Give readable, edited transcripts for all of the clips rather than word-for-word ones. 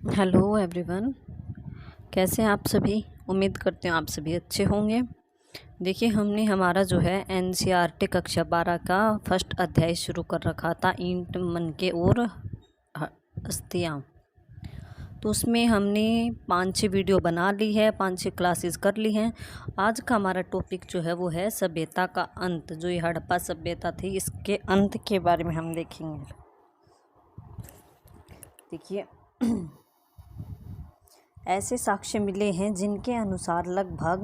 Hello everyone, कैसे हैं आप सभी। उम्मीद करते हैं आप सभी अच्छे होंगे। देखिए, हमने हमारा जो है एनसीईआरटी कक्षा 12 का फर्स्ट अध्याय शुरू कर रखा था, ईंट मनके और हस्तियाँ। तो उसमें हमने 5-6 वीडियो बना ली है, 5-6 क्लासेस कर ली हैं। आज का हमारा टॉपिक जो है वो है सभ्यता का अंत। जो ये हड़प्पा सभ्यता थी, इसके अंत के बारे में हम देखेंगे। देखिए, ऐसे साक्ष्य मिले हैं जिनके अनुसार लगभग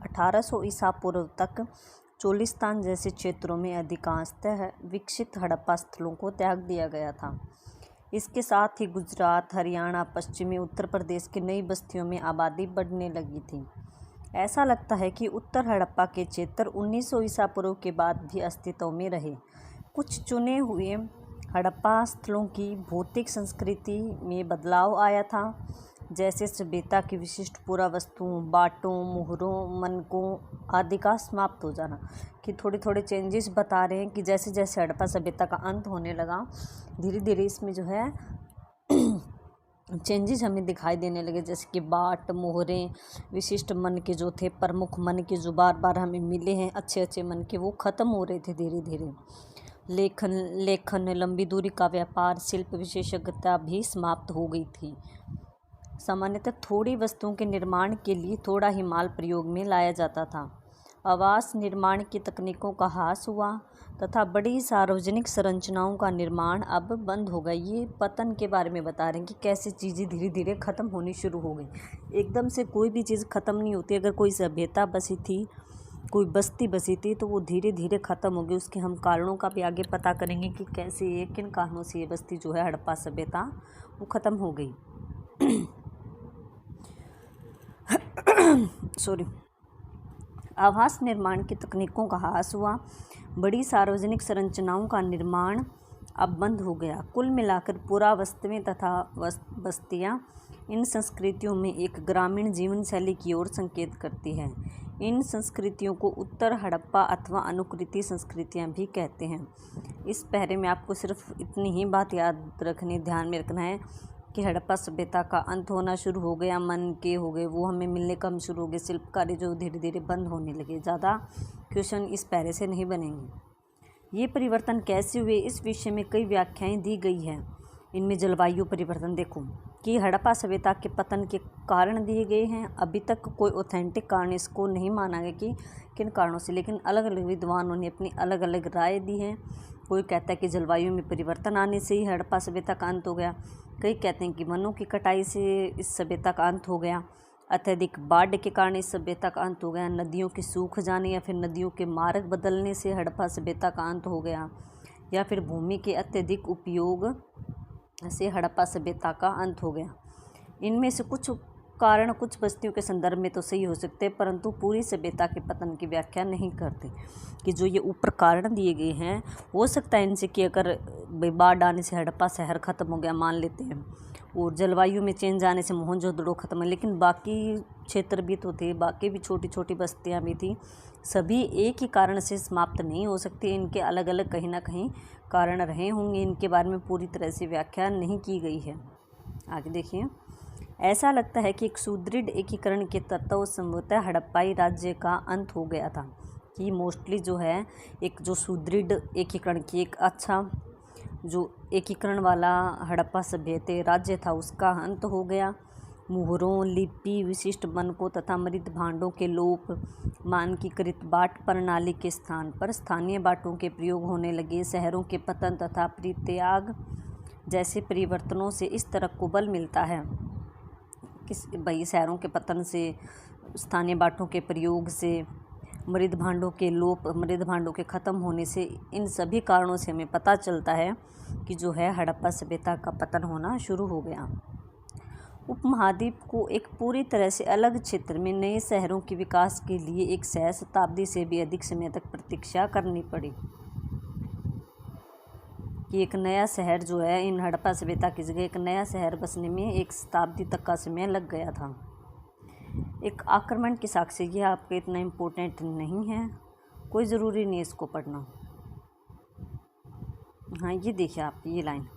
1800 ईसा पूर्व तक चोलिस्तान जैसे क्षेत्रों में अधिकांशतः विकसित हड़प्पा स्थलों को त्याग दिया गया था। इसके साथ ही गुजरात, हरियाणा, पश्चिमी उत्तर प्रदेश की नई बस्तियों में आबादी बढ़ने लगी थी। ऐसा लगता है कि उत्तर हड़प्पा के क्षेत्र 1900 ईसा पूर्व के बाद भी अस्तित्व में रहे। कुछ चुने हुए हड़प्पा स्थलों की भौतिक संस्कृति में बदलाव आया था, जैसे सभ्यता की विशिष्ट पुरावस्तुओं, बाटों, मुहरों, मनकों आदि का समाप्त हो जाना। कि थोड़े थोड़े चेंजेस बता रहे हैं कि जैसे जैसे हड़प्पा सभ्यता का अंत होने लगा, धीरे धीरे इसमें जो है चेंजेस हमें दिखाई देने लगे। जैसे कि बाट, मोहरें, विशिष्ट मन के जो थे, प्रमुख मन के जो बार बार हमें मिले हैं, अच्छे अच्छे मन के, वो ख़त्म हो रहे थे धीरे धीरे। लेखन, लंबी दूरी का व्यापार, शिल्प विशेषज्ञता भी समाप्त हो गई थी। सामान्यतः थोड़ी वस्तुओं के निर्माण के लिए थोड़ा ही माल प्रयोग में लाया जाता था। आवास निर्माण की तकनीकों का ह्रास हुआ तथा बड़ी सार्वजनिक संरचनाओं का निर्माण अब बंद हो गया। ये पतन के बारे में बता रहे हैं कि कैसे चीज़ें धीरे धीरे ख़त्म होनी शुरू हो गई। एकदम से कोई भी चीज़ ख़त्म नहीं होती। अगर कोई सभ्यता बसी थी, कोई बस्ती बसी थी, तो वो धीरे धीरे ख़त्म हो गई। उसके हम कारणों का भी आगे पता करेंगे कि कैसे ये, किन कारणों से ये बस्ती जो है हड़प्पा सभ्यता वो ख़त्म हो गई। सॉरी। आवास निर्माण की तकनीकों का ह्रास हुआ, बड़ी सार्वजनिक संरचनाओं का निर्माण अब बंद हो गया। कुल मिलाकर पुरावस्तुएं तथा बस्तियां इन संस्कृतियों में एक ग्रामीण जीवन शैली की ओर संकेत करती है। इन संस्कृतियों को उत्तर हड़प्पा अथवा अनुकृति संस्कृतियां भी कहते हैं। इस पहरे में आपको सिर्फ इतनी ही बात ध्यान में रखना है कि हड़प्पा सभ्यता का अंत होना शुरू हो गया, मन के हो गए, वो हमें मिलने कम शुरू हो गए, शिल्पकारी जो धीरे धीरे बंद होने लगे। ज़्यादा क्वेश्चन इस पैरे से नहीं बनेंगे। ये परिवर्तन कैसे हुए, इस विषय में कई व्याख्याएं दी गई हैं। इनमें जलवायु परिवर्तन देखो कि हड़प्पा सभ्यता के पतन के कारण दिए गए हैं। अभी तक कोई ऑथेंटिक कारण इसको नहीं माना गया कि किन कारणों से, लेकिन अलग अलग विद्वानों ने अपनी अलग अलग राय दी है। कोई कहता है कि जलवायु में परिवर्तन आने से ही हड़प्पा सभ्यता का अंत हो गया। कई कहते हैं कि वनों की कटाई से इस सभ्यता का अंत हो गया। अत्यधिक बाढ़ के कारण इस सभ्यता का अंत हो गया। नदियों के सूख जाने या फिर नदियों के मार्ग बदलने से हड़प्पा सभ्यता का अंत हो गया। या फिर भूमि के अत्यधिक उपयोग से हड़प्पा सभ्यता का अंत हो गया। इनमें से कुछ कारण कुछ बस्तियों के संदर्भ में तो सही हो सकते हैं, परंतु पूरी सभ्यता के पतन की व्याख्या नहीं करते। कि जो ये ऊपर कारण दिए गए हैं, हो सकता है इनसे कि अगर बाढ़ आने से हड़प्पा शहर ख़त्म हो गया मान लेते हैं, और जलवायु में चेंज आने से मोहनजोदड़ो ख़त्म है, लेकिन बाकी क्षेत्र भी तो थे, बाकी भी छोटी छोटी बस्तियाँ भी थी। सभी एक ही कारण से समाप्त नहीं हो सकती। इनके अलग अलग कहीं ना कहीं कारण रहे होंगे। इनके बारे में पूरी तरह से व्याख्या नहीं की गई है। आगे देखिए, ऐसा लगता है कि एक सुदृढ़ एकीकरण के तत्व संभवतः हड़प्पाई राज्य का अंत हो गया था। कि मोस्टली जो है एक जो सुदृढ़ एकीकरण की एक अच्छा जो एकीकरण वाला हड़प्पा सभ्यता राज्य था, उसका अंत हो गया। मुहरों, लिपि, विशिष्ट मनकों तथा मृत भांडों के लोप, मानकीकृत बाट प्रणाली के स्थान पर स्थानीय बाटों के प्रयोग होने लगे। शहरों के पतन तथा परित्याग जैसे परिवर्तनों से इस तरह को बल मिलता है। भाई शहरों के पतन से, स्थानीय बाटों के प्रयोग से, मृत भांडों के लोप, मृत भांडों के ख़त्म होने से, इन सभी कारणों से हमें पता चलता है कि जो है हड़प्पा सभ्यता का पतन होना शुरू हो गया। उपमहाद्वीप को एक पूरी तरह से अलग क्षेत्र में नए शहरों के विकास के लिए एक शताब्दी से भी अधिक समय तक प्रतीक्षा करनी पड़ी। कि एक नया शहर जो है, इन हड़प्पा सभ्यता की जगह एक नया शहर बसने में 1 शताब्दी तक का समय लग गया था। एक आक्रमण के साक्ष्य, ये आपके इतना इम्पोर्टेंट नहीं है, कोई ज़रूरी नहीं इसको पढ़ना। हाँ, ये देखिए आप ये लाइन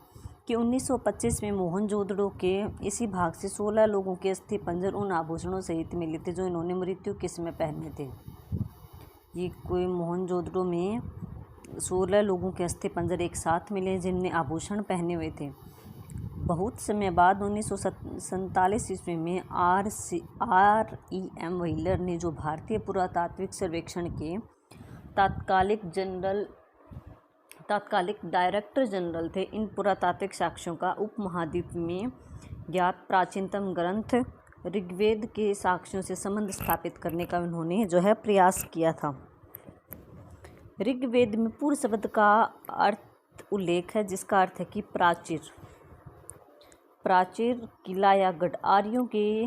कि 1925 में मोहनजोदड़ो के इसी भाग से 16 लोगों के अस्थि पंजर उन आभूषणों सहित मिले थे जो इन्होंने मृत्यु के समय पहने थे। ये कोई मोहनजोदड़ो में 16 लोगों के अस्थि पंजर एक साथ मिले जिनने आभूषण पहने हुए थे। बहुत समय बाद 1947 ईस्वी में REM व्हीलर ने, जो भारतीय पुरातात्विक सर्वेक्षण के तात्कालिक डायरेक्टर जनरल थे, इन पुरातात्विक साक्ष्यों का उपमहाद्वीप में ज्ञात प्राचीनतम ग्रंथ ऋग्वेद के साक्ष्यों से संबंध स्थापित करने का उन्होंने जो है प्रयास किया था। ऋग्वेद में पूर्व शब्द का अर्थ उल्लेख है जिसका अर्थ है कि प्राचीर, किला या गढ़। आर्यों के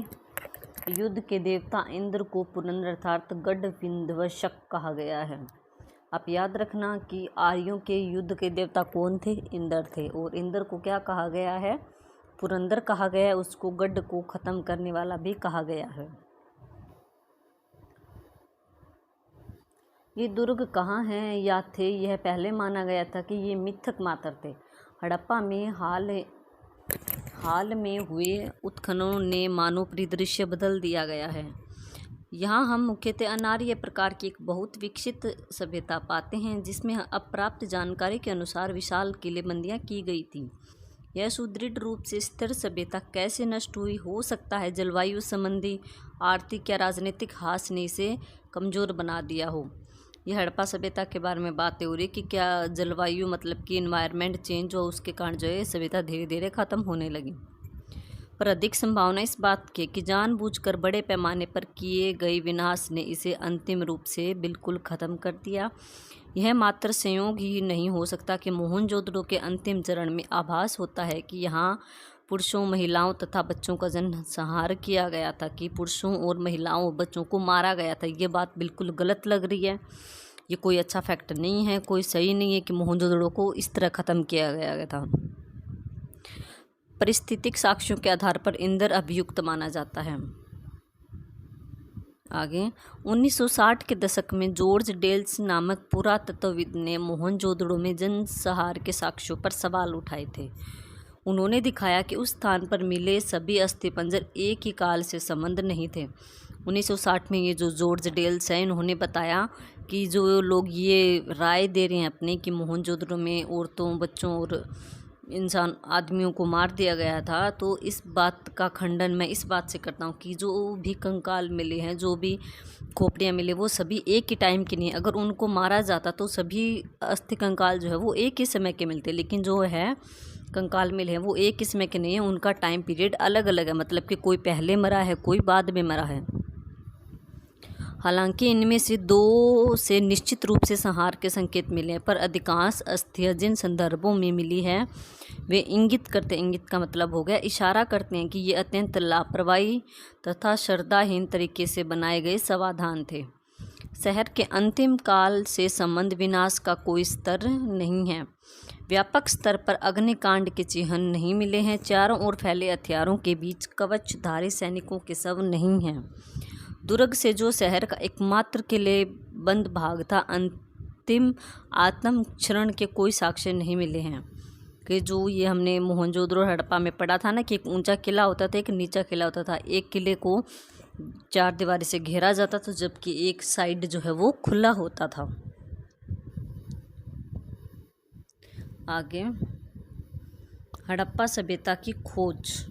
युद्ध के देवता इंद्र को पुरंदर अर्थात गढ़ विंध्यवशक कहा गया है। आप याद रखना कि आर्यों के युद्ध के देवता कौन थे? इंद्र थे। और इंद्र को क्या कहा गया है? पुरंदर कहा गया है। उसको गढ़ को ख़त्म करने वाला भी कहा गया है। ये दुर्ग कहाँ हैं या थे? यह पहले माना गया था कि ये मिथक मात्र थे। हड़प्पा में हाल में हुए उत्खननों ने मानव परिदृश्य बदल दिया गया है। यहाँ हम मुख्यतः अनार्य प्रकार की एक बहुत विकसित सभ्यता पाते हैं जिसमें अब प्राप्त जानकारी के अनुसार विशाल किलेबंदियाँ की गई थी। यह सुदृढ़ रूप से स्थिर सभ्यता कैसे नष्ट हुई? हो सकता है जलवायु संबंधी आर्थिक या राजनीतिक हास ने इसे कमज़ोर बना दिया हो। यह हड़प्पा सभ्यता के बारे में बातें हो रही कि क्या जलवायु मतलब कि इन्वायरमेंट चेंज हो, उसके कारण जो है सभ्यता धीरे धीरे ख़त्म होने लगी। पर अधिक संभावना इस बात की कि जानबूझकर बड़े पैमाने पर किए गए विनाश ने इसे अंतिम रूप से बिल्कुल ख़त्म कर दिया। यह मात्र संयोग ही नहीं हो सकता कि मोहनजोदड़ो के अंतिम चरण में आभास होता है कि यहाँ पुरुषों, महिलाओं तथा बच्चों का जनसंहार किया गया था, कि पुरुषों और महिलाओं और बच्चों को मारा गया था। ये बात बिल्कुल गलत लग रही है। ये कोई अच्छा फैक्ट नहीं है, कोई सही नहीं है कि मोहनजोदड़ो को इस तरह ख़त्म किया गया था। परिस्थितिक साक्ष्यों के आधार पर इंद्र अभियुक्त माना जाता है। आगे 1960 के दशक में जॉर्ज डेल्स नामक पुरातत्वविद ने मोहनजोदड़ो में जनसंहार के साक्ष्यों पर सवाल उठाए थे। उन्होंने दिखाया कि उस स्थान पर मिले सभी अस्थिपंजर एक ही काल से संबंध नहीं थे। 1960 में ये जो जॉर्ज डेल्स है, इन्होंने बताया कि जो लोग ये राय दे रहे हैं अपने कि मोहनजोदड़ो में औरतों, बच्चों और इंसान आदमियों को मार दिया गया था, तो इस बात का खंडन मैं इस बात से करता हूँ कि जो भी कंकाल मिले हैं, जो भी खोपड़ियाँ मिले, वो सभी एक ही टाइम की नहीं। अगर उनको मारा जाता तो सभी अस्थि कंकाल जो है वो एक ही समय के मिलते, लेकिन जो है कंकाल मिले हैं वो एक ही समय के नहीं है, उनका टाइम पीरियड अलग अलग है। मतलब कि कोई पहले मरा है, कोई बाद में मरा है। हालांकि इनमें से 2 से निश्चित रूप से संहार के संकेत मिले हैं, पर अधिकांश अस्थियां जिन संदर्भों में मिली है वे इंगित का मतलब हो गया इशारा करते हैं कि ये अत्यंत लापरवाही तथा श्रद्धाहीन तरीके से बनाए गए समाधान थे। शहर के अंतिम काल से संबंध विनाश का कोई स्तर नहीं है। व्यापक स्तर पर अग्निकांड के चिन्ह नहीं मिले हैं। चारों ओर फैले हथियारों के बीच कवचधारी सैनिकों के शव नहीं हैं। दुर्ग से जो शहर का एकमात्र किलेबंद भाग था, अंतिम आत्मक्षरण के कोई साक्ष्य नहीं मिले हैं। कि जो ये हमने मोहनजोदड़ो हड़प्पा में पढ़ा था ना कि एक ऊंचा किला होता था, एक नीचा किला होता था। एक किले को 4 दीवारी से घेरा जाता था, जबकि एक साइड जो है वो खुला होता था। आगे हड़प्पा सभ्यता की खोज।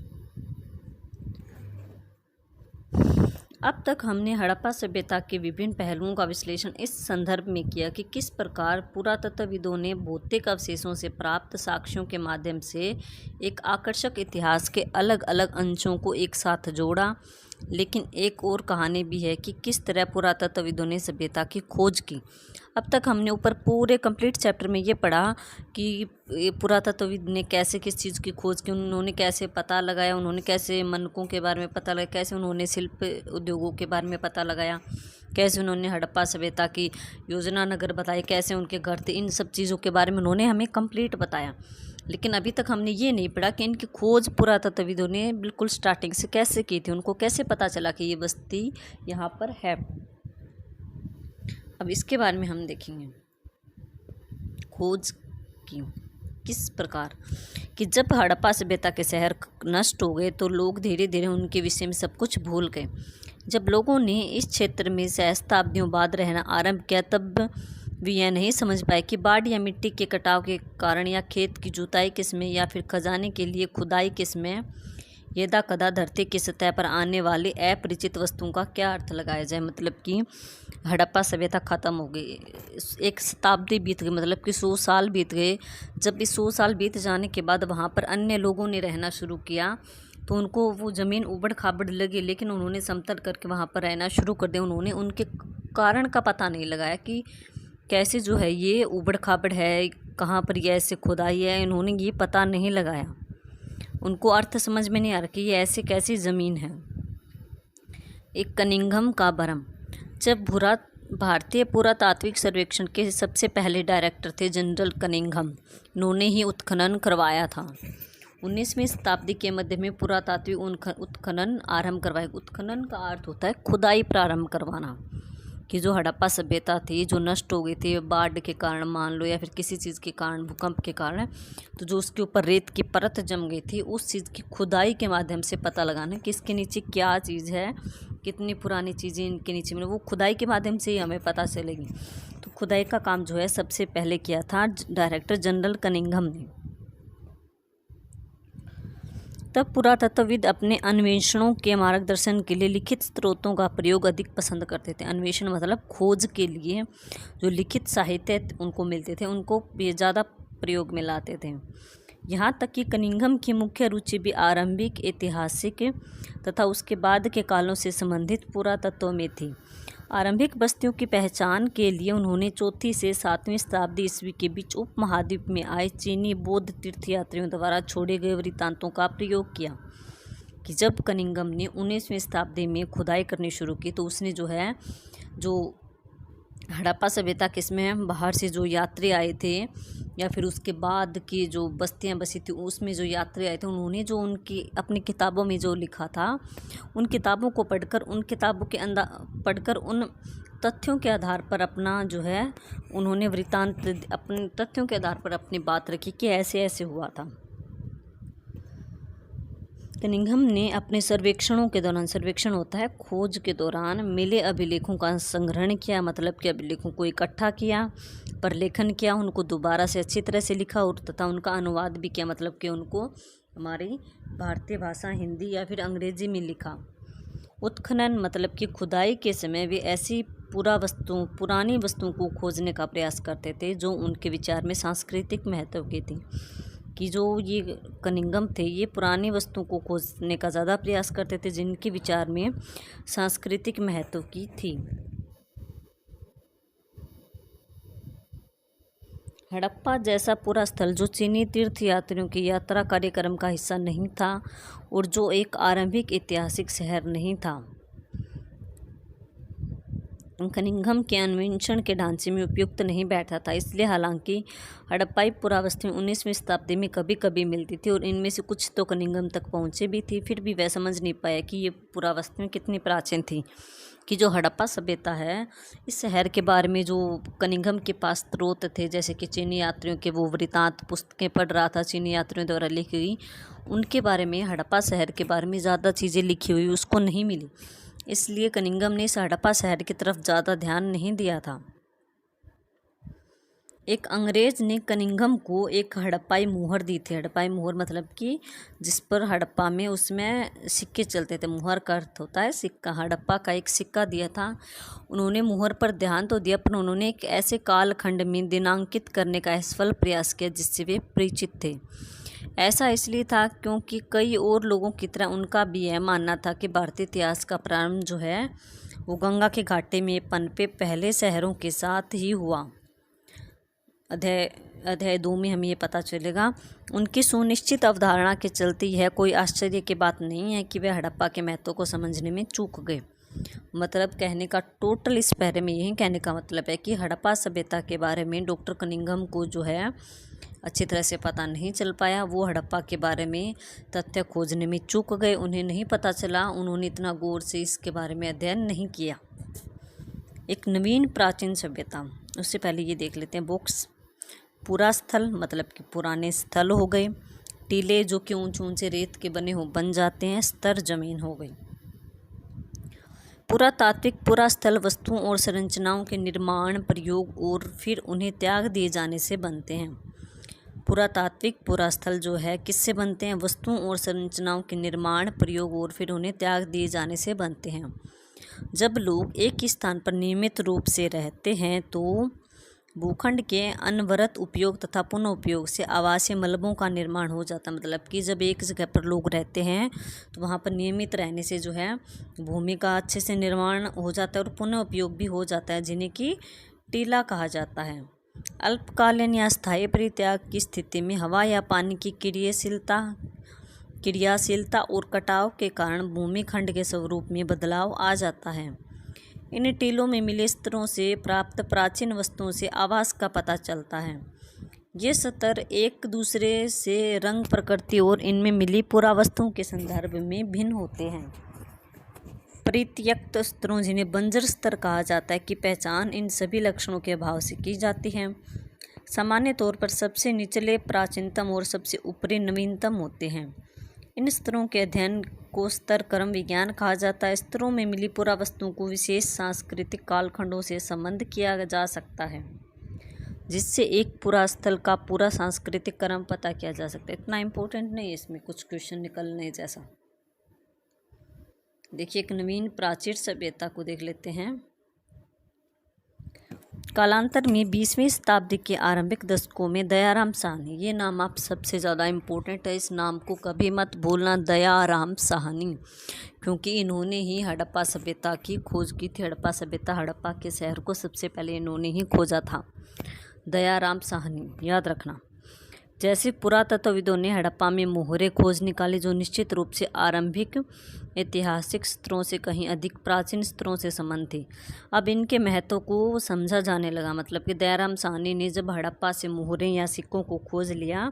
अब तक हमने हड़प्पा सभ्यता के विभिन्न पहलुओं का विश्लेषण इस संदर्भ में किया कि किस प्रकार पुरातत्वविदों ने भौतिक अवशेषों से प्राप्त साक्ष्यों के माध्यम से एक आकर्षक इतिहास के अलग अलग अंशों को एक साथ जोड़ा। लेकिन एक और कहानी भी है कि किस तरह पुरातत्वविदों ने सभ्यता की खोज की। अब तक हमने ऊपर पूरे कंप्लीट चैप्टर में ये पढ़ा कि पुरातत्वविद ने कैसे किस चीज़ की खोज की, उन्होंने कैसे पता लगाया, उन्होंने कैसे मनकों के बारे में पता लगाया, कैसे उन्होंने शिल्प उद्योगों के बारे में पता लगाया, कैसे उन्होंने हड़प्पा सभ्यता की योजना नगर बताए, कैसे उनके घर थे। इन सब चीज़ों के बारे में उन्होंने हमें कंप्लीट बताया। लेकिन अभी तक हमने ये नहीं पढ़ा कि इनकी खोज पुरातत्वविदों ने बिल्कुल स्टार्टिंग से कैसे की थी, उनको कैसे पता चला कि ये बस्ती यहाँ पर है। अब इसके बारे में हम देखेंगे खोज की। किस प्रकार कि जब हड़प्पा सभ्यता के शहर नष्ट हो गए तो लोग धीरे धीरे उनके विषय में सब कुछ भूल गए। जब लोगों ने इस क्षेत्र में सहस्त्राब्दियों बाद रहना आरंभ किया तब वे यह नहीं समझ पाए कि बाढ़ या मिट्टी के कटाव के कारण या खेत की जुताई किसमें या फिर खजाने के लिए खुदाई किसमें यदा कदा धरती की सतह पर आने वाली अपरिचित वस्तुओं का क्या अर्थ लगाया जाए। मतलब कि हड़प्पा सभ्यता ख़त्म हो गई, एक शताब्दी बीत गई, मतलब कि 100 साल बीत गए। जब इस 100 साल बीत जाने के बाद वहाँ पर अन्य लोगों ने रहना शुरू किया तो उनको वो ज़मीन उबड़ खाबड़ लगी, लेकिन उन्होंने समतल करके वहाँ पर रहना शुरू कर दिया। उन्होंने उनके कारण का पता नहीं लगाया कि कैसे जो है ये उबड़ खाबड़ है, कहाँ पर ये ऐसे खुदाई है, इन्होंने ये पता नहीं लगाया। उनको अर्थ समझ में नहीं आ रहा कि ये ऐसे कैसी ज़मीन है। एक कनिंघम का भ्रम। जब भारतीय पुरातात्विक सर्वेक्षण के सबसे पहले डायरेक्टर थे जनरल कनिंघम, उन्होंने ही उत्खनन करवाया था। 19वीं शताब्दी के मध्य में पुरातात्विक उत्खनन आरंभ करवाया। उत्खनन का अर्थ होता है खुदाई प्रारंभ करवाना, कि जो हड़प्पा सभ्यता थी जो नष्ट हो गई थी बाढ़ के कारण मान लो या फिर किसी चीज़ के कारण, भूकंप के कारण, तो जो उसके ऊपर रेत की परत जम गई थी उस चीज़ की खुदाई के माध्यम से पता लगाना कि इसके नीचे क्या चीज़ है, कितनी पुरानी चीज़ें इनके नीचे में, वो खुदाई के माध्यम से ही हमें पता चलेगी। तो खुदाई का काम जो है सबसे पहले किया था डायरेक्टर जनरल कनिंघम ने। तब पुरातत्वविद अपने अन्वेषणों के मार्गदर्शन के लिए लिखित स्रोतों का प्रयोग अधिक पसंद करते थे। अन्वेषण मतलब खोज के लिए जो लिखित साहित्य उनको मिलते थे उनको ये ज़्यादा प्रयोग में लाते थे। यहाँ तक कि कनिंघम की मुख्य रुचि भी आरंभिक ऐतिहासिक तथा उसके बाद के कालों से संबंधित पुरातत्व में थी। आरंभिक बस्तियों की पहचान के लिए उन्होंने 4वीं से 7वीं शताब्दी ईस्वी के बीच उपमहाद्वीप में आए चीनी बौद्ध तीर्थयात्रियों द्वारा छोड़े गए वृत्तांतों का प्रयोग किया। कि जब कनिंघम ने 19वीं शताब्दी में खुदाई करनी शुरू की तो उसने जो है जो हड़प्पा सभ्यता किसमें बाहर से जो यात्री आए थे या फिर उसके बाद की जो बस्तियां बसी थी उसमें जो यात्री आए थे उन्होंने जो उनकी अपनी किताबों में जो लिखा था उन किताबों को पढ़कर उन किताबों के अंदर पढ़कर उन तथ्यों के आधार पर अपना जो है उन्होंने वृत्तांत अपने तथ्यों के आधार पर अपनी बात रखी कि ऐसे ऐसे हुआ था। कनिंघम ने अपने सर्वेक्षणों के दौरान, सर्वेक्षण होता है खोज के दौरान, मिले अभिलेखों का संग्रहण किया, मतलब कि अभिलेखों को इकट्ठा किया, प्रलेखन किया, उनको दोबारा से अच्छी तरह से लिखा और तथा उनका अनुवाद भी किया, मतलब कि उनको हमारी भारतीय भाषा हिंदी या फिर अंग्रेजी में लिखा। उत्खनन मतलब कि खुदाई के समय वे ऐसी पुरानी वस्तुओं को खोजने का प्रयास करते थे जो उनके विचार में सांस्कृतिक महत्व की थी। कि जो ये कनिंघम थे ये पुरानी वस्तुओं को खोजने का ज़्यादा प्रयास करते थे जिनके विचार में सांस्कृतिक महत्व की थी। हड़प्पा जैसा पूरा स्थल जो चीनी तीर्थयात्रियों की यात्रा कार्यक्रम का हिस्सा नहीं था और जो एक आरंभिक ऐतिहासिक शहर नहीं था, कनिंघम के अन्वेषण के ढांचे में उपयुक्त नहीं बैठा था। इसलिए हालांकि हड़प्पाई पुरावस्तु 19वीं शताब्दी में कभी कभी मिलती थी और इनमें से कुछ तो कनिंघम तक पहुँचे भी थी, फिर भी वह समझ नहीं पाया कि ये पुरावस्तुएं कितनी प्राचीन थी। कि जो हड़प्पा सभ्यता है इस शहर के बारे में जो कनिंघम के पास स्रोत थे, जैसे कि चीनी यात्रियों के वो वृत्तांत पुस्तकें पढ़ रहा था चीनी यात्रियों द्वारा लिखी गई, उनके बारे में हड़प्पा शहर के बारे में ज़्यादा चीज़ें लिखी हुई उसको नहीं मिली। इसलिए कनिंघम ने इस हड़प्पा शहर की तरफ ज़्यादा ध्यान नहीं दिया था। एक अंग्रेज ने कनिंघम को एक हड़प्पाई मुहर दी थी। हड़प्पाई मुहर मतलब कि जिस पर हड़प्पा में उसमें सिक्के चलते थे, मुहर का अर्थ होता है सिक्का। हड़प्पा का एक सिक्का दिया था। उन्होंने मुहर पर ध्यान तो दिया पर उन्होंने एक ऐसे कालखंड में दिनांकित करने का असफल प्रयास किया जिससे वे परिचित थे। ऐसा इसलिए था क्योंकि कई और लोगों की तरह उनका भी यह मानना था कि भारतीय इतिहास का प्रारंभ जो है वो गंगा के घाटे में पनपे पहले शहरों के साथ ही हुआ। अध्याय 2 में हमें ये पता चलेगा। उनकी सुनिश्चित अवधारणा के चलते यह कोई आश्चर्य की बात नहीं है कि वे हड़प्पा के महत्व को समझने में चूक गए। मतलब कहने का टोटल इस पैरे में यही कहने का मतलब है कि हड़प्पा सभ्यता के बारे में डॉक्टर कनिंघम को जो है अच्छी तरह से पता नहीं चल पाया। वो हड़प्पा के बारे में तथ्य खोजने में चूक गए, उन्हें नहीं पता चला, उन्होंने इतना गौर से इसके बारे में अध्ययन नहीं किया। एक नवीन प्राचीन सभ्यता, उससे पहले ये देख लेते हैं बॉक्स। पुरास्थल मतलब कि पुराने स्थल हो गए। टीले जो कि ऊंचे ऊंचे रेत के बने हो बन जाते हैं। स्तर जमीन हो गई। पुरातात्विक पुरास्थल वस्तुओं और संरचनाओं के निर्माण, प्रयोग और फिर उन्हें त्याग दिए जाने से बनते हैं। पुरातात्विक पुरास्थल जो है किससे बनते हैं? वस्तुओं और संरचनाओं के निर्माण, प्रयोग और फिर उन्हें त्याग दिए जाने से बनते हैं। जब लोग एक स्थान पर नियमित रूप से रहते हैं तो भूखंड के अनवरत उपयोग तथा पुनः उपयोग से आवासीय मलबों का निर्माण हो जाता है। मतलब कि जब एक जगह पर लोग रहते हैं तो वहाँ पर नियमित रहने से जो है भूमि का अच्छे से निर्माण हो जाता है और पुनः उपयोग भी हो जाता है, जिन्हें कि टीला कहा जाता है। अल्पकालीन या स्थायी परित्याग की स्थिति में हवा या पानी की क्रियाशीलता और कटाव के कारण भूमि खंड के स्वरूप में बदलाव आ जाता है। इन टीलों में मिले स्तरों से प्राप्त प्राचीन वस्तुओं से आवास का पता चलता है। ये स्तर एक दूसरे से रंग, प्रकृति और इनमें मिली पुरावस्तुओं के संदर्भ में भिन्न होते हैं। परित्यक्त स्तरों, जिन्हें बंजर स्तर कहा जाता है, की पहचान इन सभी लक्षणों के अभाव से की जाती है। सामान्य तौर पर सबसे निचले प्राचीनतम और सबसे ऊपरी नवीनतम होते हैं। इन स्तरों के अध्ययन को स्तर क्रम विज्ञान कहा जाता है। स्तरों में मिली पुरावस्तुओं को विशेष सांस्कृतिक कालखंडों से संबंध किया जा सकता है, जिससे एक पुरास्थल का पूरा सांस्कृतिक क्रम पता किया जा सकता है। इतना इम्पोर्टेंट नहीं है, इसमें कुछ क्वेश्चन निकलने जैसा। देखिए, एक नवीन प्राचीन सभ्यता को देख लेते हैं। कालांतर में 20वीं शताब्दी के आरंभिक दशकों में दयाराम साहनी, ये नाम आप सबसे ज़्यादा इम्पोर्टेंट है, इस नाम को कभी मत भूलना, दयाराम साहनी, क्योंकि इन्होंने ही हड़प्पा सभ्यता की खोज की थी। हड़प्पा के शहर को सबसे पहले इन्होंने ही खोजा था। दयाराम साहनी याद रखना। जैसे पुरातत्वविदों ने हड़प्पा में मोहरे खोज निकाली, जो निश्चित रूप से आरंभिक ऐतिहासिक स्तरों से कहीं अधिक प्राचीन स्तरों से संबंध थे। अब इनके महत्व को समझा जाने लगा। मतलब कि दयाराम साहनी ने जब हड़प्पा से मोहरे या सिक्कों को खोज लिया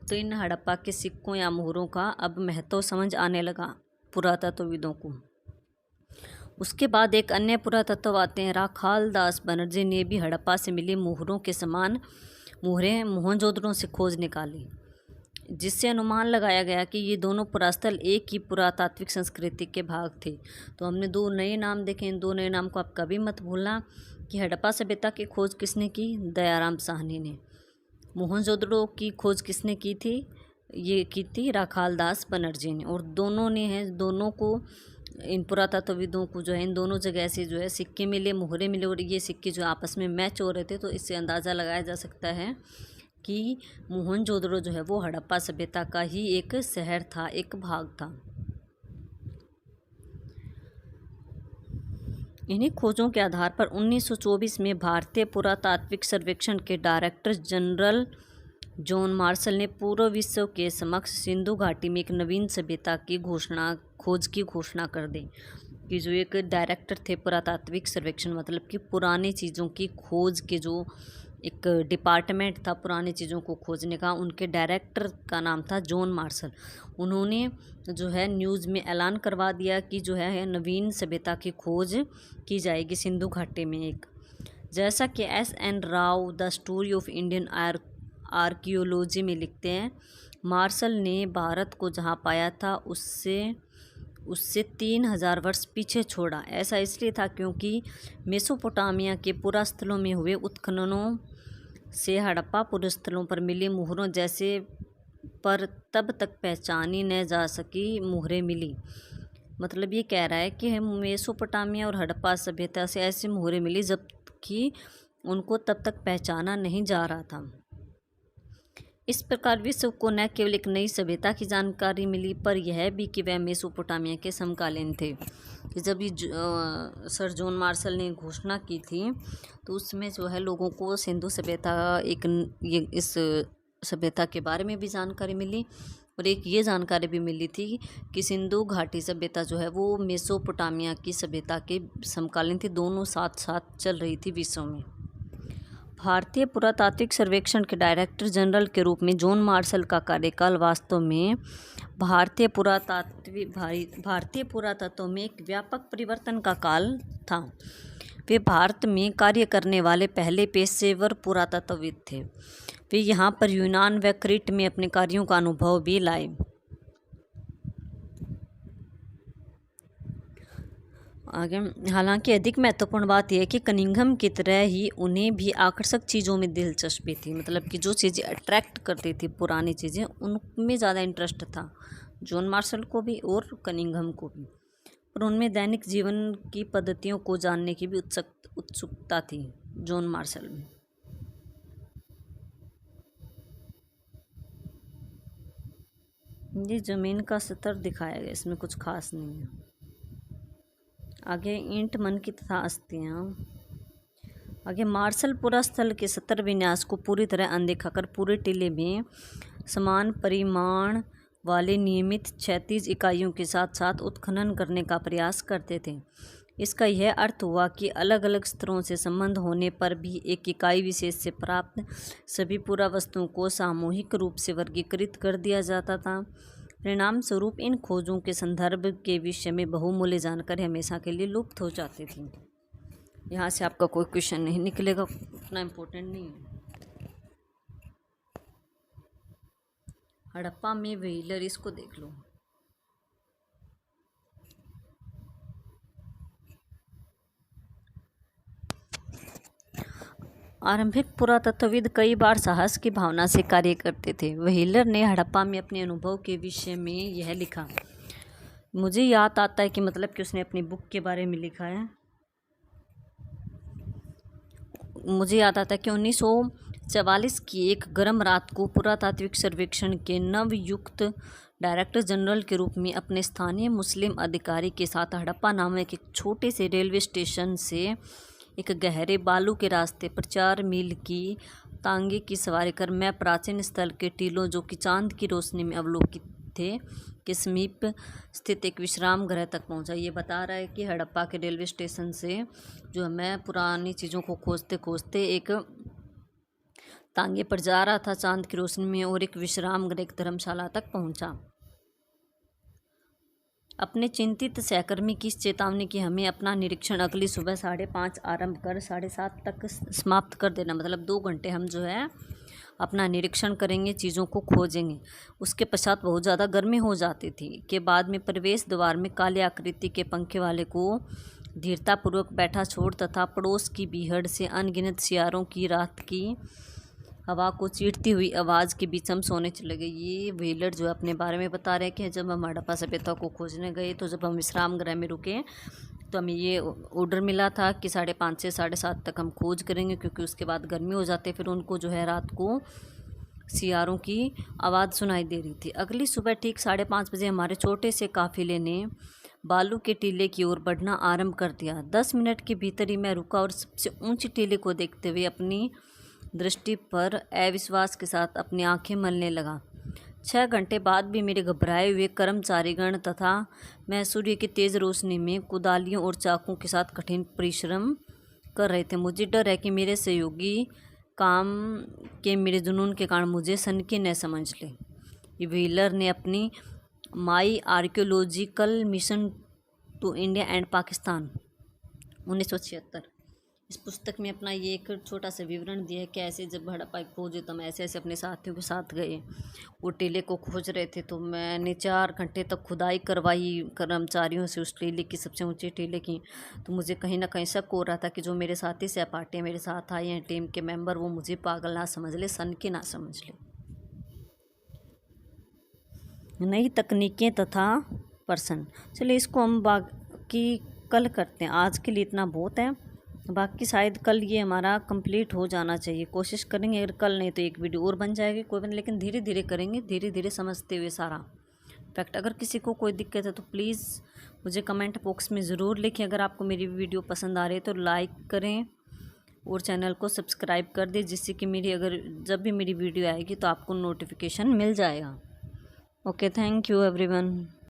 तो इन हड़प्पा के सिक्कों या मोहरों का अब महत्व समझ आने लगा पुरातत्वविदों को। उसके बाद एक अन्य पुरातत्व आते हैं, राखाल दास बनर्जी ने भी हड़प्पा से मिली मोहरों के समान मोहरें मोहनजोदड़ो से खोज निकाली, जिससे अनुमान लगाया गया कि ये दोनों पुरास्थल एक ही पुरातात्विक संस्कृति के भाग थे। तो हमने दो नए नाम देखे, इन दो नए नाम को आप कभी मत भूलना कि हड़प्पा सभ्यता की खोज किसने की? दयाराम साहनी ने। मोहनजोदड़ो की खोज किसने की थी? ये की थी राखाल दास बनर्जी ने। और दोनों ने है, दोनों को, इन पुरातत्वविदों को जो है इन दोनों जगह से जो है सिक्के मिले, मोहरे मिले और ये सिक्के जो आपस में मैच हो रहे थे। तो इससे अंदाज़ा लगाया जा सकता है कि मोहनजोदड़ो जो है वो हड़प्पा सभ्यता का ही एक शहर था, एक भाग था। इन्हीं खोजों के आधार पर 1924 में भारतीय पुरातात्विक सर्वेक्षण के डायरेक्टर जनरल जॉन मार्शल ने पूरे विश्व के समक्ष सिंधु घाटी में एक नवीन सभ्यता की खोज की घोषणा कर दी। कि जो एक डायरेक्टर थे पुरातात्विक सर्वेक्षण, मतलब कि पुरानी चीज़ों की खोज के जो एक डिपार्टमेंट था पुरानी चीज़ों को खोजने का, उनके डायरेक्टर का नाम था जॉन मार्शल। उन्होंने जो है न्यूज़ में ऐलान करवा दिया कि जो है नवीन सभ्यता की खोज की जाएगी सिंधु घाटी में एक। जैसा कि S.N. Rao the story of Indian archaeology में लिखते हैं, मार्शल ने भारत को जहाँ पाया था उससे 3000 वर्ष पीछे छोड़ा। ऐसा इसलिए था क्योंकि मेसोपोटामिया के पुरास्थलों में हुए उत्खननों से हड़प्पा पुरास्थलों पर मिली मोहरों जैसे पर तब तक पहचानी न जा सकी मोहरें मिली। मतलब ये कह रहा है कि मेसोपोटामिया और हड़प्पा सभ्यता से ऐसी मोहरें मिली जबकि उनको तब तक पहचाना नहीं जा रहा था। इस प्रकार विश्व को न केवल एक नई सभ्यता की जानकारी मिली, पर यह भी कि वह मेसोपोटामिया के समकालीन थे। जब ये सर जॉन मार्शल ने घोषणा की थी तो उसमें जो है लोगों को सिंधु सभ्यता इस सभ्यता के बारे में भी जानकारी मिली और एक ये जानकारी भी मिली थी कि सिंधु घाटी सभ्यता जो है वो मेसोपोटामिया की सभ्यता के समकालीन थी। दोनों साथ साथ चल रही थी विश्व में। भारतीय पुरातात्विक सर्वेक्षण के डायरेक्टर जनरल के रूप में जॉन मार्शल का कार्यकाल वास्तव में भारतीय पुरातत्व में एक व्यापक परिवर्तन का काल था। वे भारत में कार्य करने वाले पहले पेशेवर पुरातत्वविद थे। वे यहाँ पर यूनान व क्रीट में अपने कार्यों का अनुभव भी लाए। आगे, हालांकि अधिक महत्वपूर्ण बात यह है कि कनिंघम की तरह ही उन्हें भी आकर्षक चीज़ों में दिलचस्पी थी, मतलब कि जो चीज़ें अट्रैक्ट करती थी, पुरानी चीज़ें, उनमें ज़्यादा इंटरेस्ट था जॉन मार्शल को भी और कनिंघम को भी। पर उनमें दैनिक जीवन की पद्धतियों को जानने की भी उत्सुकता थी जॉन मार्शल में। ये ज़मीन का स्तर दिखाया गया, इसमें कुछ खास नहीं है। आगे, ईंट मन की तथा अस्थियाँ। आगे, मार्शल पूरा स्थल के स्तर विन्यास को पूरी तरह अनदेखा कर पूरे टीले में समान परिमाण वाले नियमित क्षैतिज इकाइयों के साथ साथ उत्खनन करने का प्रयास करते थे। इसका यह अर्थ हुआ कि अलग अलग स्तरों से संबंध होने पर भी एक इकाई विशेष से प्राप्त सभी पुरावस्तुओं को सामूहिक रूप से वर्गीकृत कर दिया जाता था। परिणाम स्वरूप इन खोजों के संदर्भ के विषय में बहुमूल्य जानकारी हमेशा के लिए लुप्त हो जाती थी। यहाँ से आपका कोई क्वेश्चन नहीं निकलेगा, उतना इम्पोर्टेंट नहीं है। हड़प्पा में व्हीलर, इसको देख लो। आरंभिक पुरातत्वविद कई बार साहस की भावना से कार्य करते थे। व्हीलर ने हड़प्पा में अपने अनुभव के विषय में यह लिखा। मुझे याद आता है कि मतलब कि उसने अपनी बुक के बारे में लिखा है। मुझे याद आता है कि 1944 की एक गर्म रात को पुरातात्विक सर्वेक्षण के नवयुक्त डायरेक्टर जनरल के रूप में अपने स्थानीय मुस्लिम अधिकारी के साथ हड़प्पा नामक एक छोटे से रेलवे स्टेशन से एक गहरे बालू के रास्ते पर 4 मील की तांगे की सवारी कर मैं प्राचीन स्थल के टीलों, जो कि चांद की रोशनी में अवलोकित थे, के समीप स्थित एक विश्राम गृह तक पहुंचा। ये बता रहा है कि हड़प्पा के रेलवे स्टेशन से जो मैं पुरानी चीज़ों को खोजते खोजते एक तांगे पर जा रहा था चांद की रोशनी में, और एक विश्राम गृह, एक धर्मशाला तक पहुंचा। अपने चिंतित सहकर्मी की इस चेतावनी की हमें अपना निरीक्षण अगली सुबह 5:30 आरंभ कर 7:30 तक समाप्त कर देना, मतलब 2 घंटे हम जो है अपना निरीक्षण करेंगे, चीज़ों को खोजेंगे। उसके पश्चात बहुत ज़्यादा गर्मी हो जाती थी। के बाद में प्रवेश द्वार में काले आकृति के पंखे वाले को धीरतापूर्वक बैठा छोड़ तथा पड़ोस की बीहड़ से अनगिनत सियारों की रात की हवा को चीरती हुई आवाज़ के बीच हम सोने चले गए। ये व्हीलर जो अपने बारे में बता रहे हैं कि जब हम हड़प्पा सभ्यता को खोजने गए, तो जब हम विश्राम गृह में रुके तो हमें ये ऑर्डर मिला था कि 5:30 से 7:30 तक हम खोज करेंगे, क्योंकि उसके बाद गर्मी हो जाती है। फिर उनको जो है रात को सियारों की आवाज़ सुनाई दे रही थी। अगली सुबह ठीक 5:30 बजे हमारे छोटे से काफिले ने बालू के टीले की ओर बढ़ना आरंभ कर दिया। 10 मिनट के भीतर ही मैं रुका और सबसे ऊंची टीले को देखते हुए अपनी दृष्टि पर अविश्वास के साथ अपनी आंखें मलने लगा। 6 घंटे बाद भी मेरे घबराए हुए कर्मचारीगण तथा मैं सूर्य की तेज़ रोशनी में कुदालियों और चाकों के साथ कठिन परिश्रम कर रहे थे। मुझे डर है कि मेरे सहयोगी काम के मेरे जुनून के कारण मुझे सनकी न समझ ले। व्हीलर ने अपनी my archaeological mission to India and Pakistan 1976 इस पुस्तक में अपना ये एक छोटा सा विवरण दिया है कि ऐसे जब हड़प्पा खोजे तो हम ऐसे ऐसे अपने साथियों के साथ गए, वो टीले को खोज रहे थे। तो मैंने 4 घंटे तक खुदाई करवाई कर्मचारियों से उस टीले की, सबसे ऊंची टीले की। तो मुझे कहीं ना कहीं शक हो रहा था कि जो मेरे साथी सहपाठी मेरे साथ आए हैं, टीम के मेंबर, वो मुझे पागल ना समझ ले, सनकी ना समझ ले। नई तकनीकें तथा पर्सन, चलिए इसको हम बाकी कल करते हैं। आज के लिए इतना बहुत है, बाकी शायद कल ये हमारा कंप्लीट हो जाना चाहिए। कोशिश करेंगे, अगर कल नहीं तो एक वीडियो और बन जाएगी, कोई बन, लेकिन धीरे धीरे करेंगे, धीरे धीरे समझते हुए सारा फैक्ट। अगर किसी को कोई दिक्कत है तो प्लीज़ मुझे कमेंट बॉक्स में ज़रूर लिखें। अगर आपको मेरी वीडियो पसंद आ रही है तो लाइक करें और चैनल को सब्सक्राइब कर दें, जिससे कि मेरी जब भी मेरी वीडियो आएगी तो आपको नोटिफिकेशन मिल जाएगा। Okay, thank you everyone.